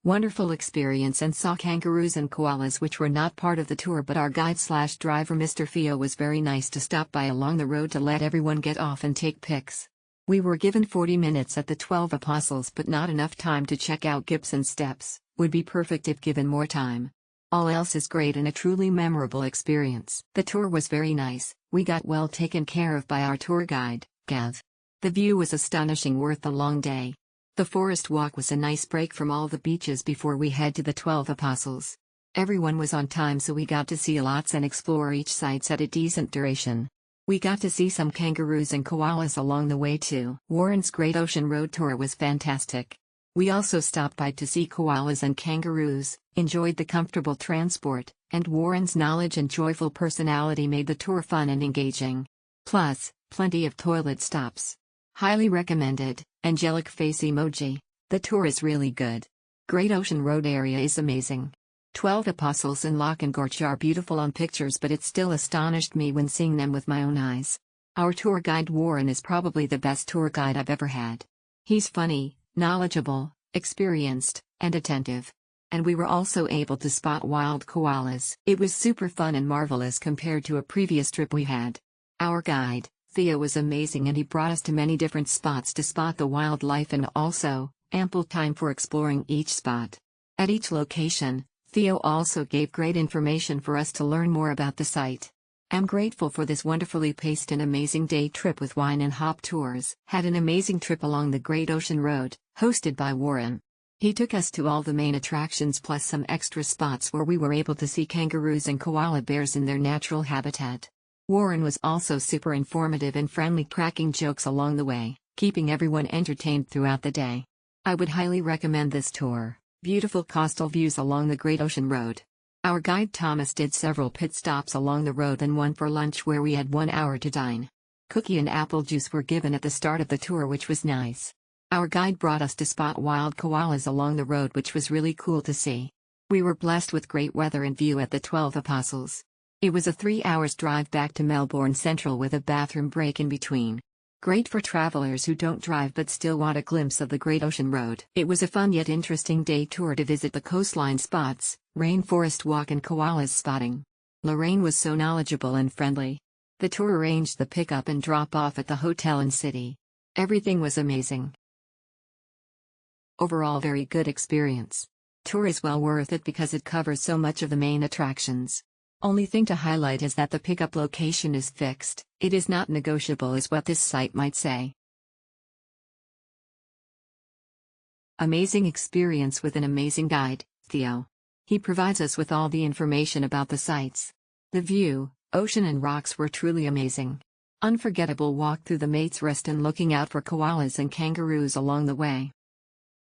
Wonderful experience and saw kangaroos and koalas which were not part of the tour, but our guide/driver Mr. Theo was very nice to stop by along the road to let everyone get off and take pics. We were given 40 minutes at the 12 Apostles but not enough time to check out Gibson Steps, would be perfect if given more time. All else is great and a truly memorable experience. The tour was very nice, we got well taken care of by our tour guide, Gav. The view was astonishing, worth the long day. The forest walk was a nice break from all the beaches before we head to the 12 Apostles. Everyone was on time, so we got to see lots and explore each sites at a decent duration. We got to see some kangaroos and koalas along the way too. Warren's Great Ocean Road Tour was fantastic. We also stopped by to see koalas and kangaroos, enjoyed the comfortable transport, and Warren's knowledge and joyful personality made the tour fun and engaging. Plus, plenty of toilet stops. Highly recommended. Angelic face emoji. The tour is really good. Great Ocean Road area is amazing. 12 Apostles and Loch Ard Gorge are beautiful on pictures, but it still astonished me when seeing them with my own eyes. Our tour guide Warren is probably the best tour guide I've ever had. He's funny, knowledgeable, experienced, and attentive. And we were also able to spot wild koalas. It was super fun and marvelous compared to a previous trip we had. Our guide, Theo, was amazing, and he brought us to many different spots to spot the wildlife and also, ample time for exploring each spot. At each location, Theo also gave great information for us to learn more about the site. I'm grateful for this wonderfully paced and amazing day trip with Wine and Hop Tours. Had an amazing trip along the Great Ocean Road, hosted by Warren. He took us to all the main attractions plus some extra spots where we were able to see kangaroos and koala bears in their natural habitat. Warren was also super informative and friendly, cracking jokes along the way, keeping everyone entertained throughout the day. I would highly recommend this tour. Beautiful coastal views along the Great Ocean Road. Our guide Thomas did several pit stops along the road and one for lunch where we had 1 hour to dine. Cookie and apple juice were given at the start of the tour, which was nice. Our guide brought us to spot wild koalas along the road, which was really cool to see. We were blessed with great weather and view at the 12 Apostles. It was a 3 hours drive back to Melbourne Central with a bathroom break in between. Great for travelers who don't drive but still want a glimpse of the Great Ocean Road. It was a fun yet interesting day tour to visit the coastline spots, rainforest walk and koalas spotting. Lorraine was so knowledgeable and friendly. The tour arranged the pick-up and drop-off at the hotel and city. Everything was amazing. Overall, very good experience. Tour is well worth it because it covers so much of the main attractions. Only thing to highlight is that the pickup location is fixed. It is not negotiable, is what this site might say. Amazing experience with an amazing guide, Theo. He provides us with all the information about the sites. The view, ocean and rocks were truly amazing. Unforgettable walk through the Mate's Rest and looking out for koalas and kangaroos along the way.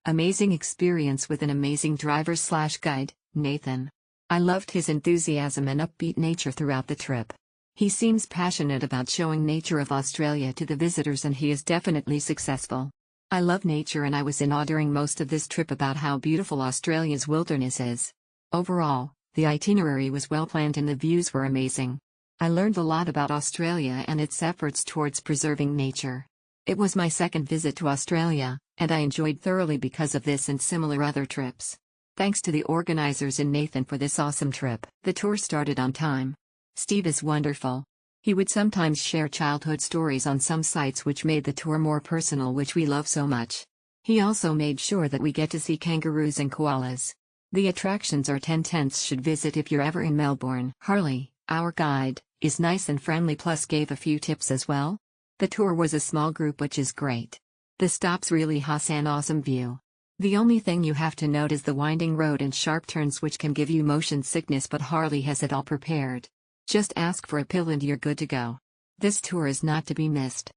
Amazing experience with an amazing driver/guide, Nathan. I loved his enthusiasm and upbeat nature throughout the trip. He seems passionate about showing nature of Australia to the visitors, and he is definitely successful. I love nature, and I was in awe during most of this trip about how beautiful Australia's wilderness is. Overall, the itinerary was well planned and the views were amazing. I learned a lot about Australia and its efforts towards preserving nature. It was my second visit to Australia, and I enjoyed thoroughly because of this and similar other trips. Thanks to the organizers and Nathan for this awesome trip. The tour started on time. Steve is wonderful. He would sometimes share childhood stories on some sites which made the tour more personal, which we love so much. He also made sure that we get to see kangaroos and koalas. The attractions are 10/10 should visit if you're ever in Melbourne. Harley, our guide, is nice and friendly, plus gave a few tips as well. The tour was a small group, which is great. The stops really has an awesome view. The only thing you have to note is the winding road and sharp turns, which can give you motion sickness, but Harley has it all prepared. Just ask for a pill and you're good to go. This tour is not to be missed.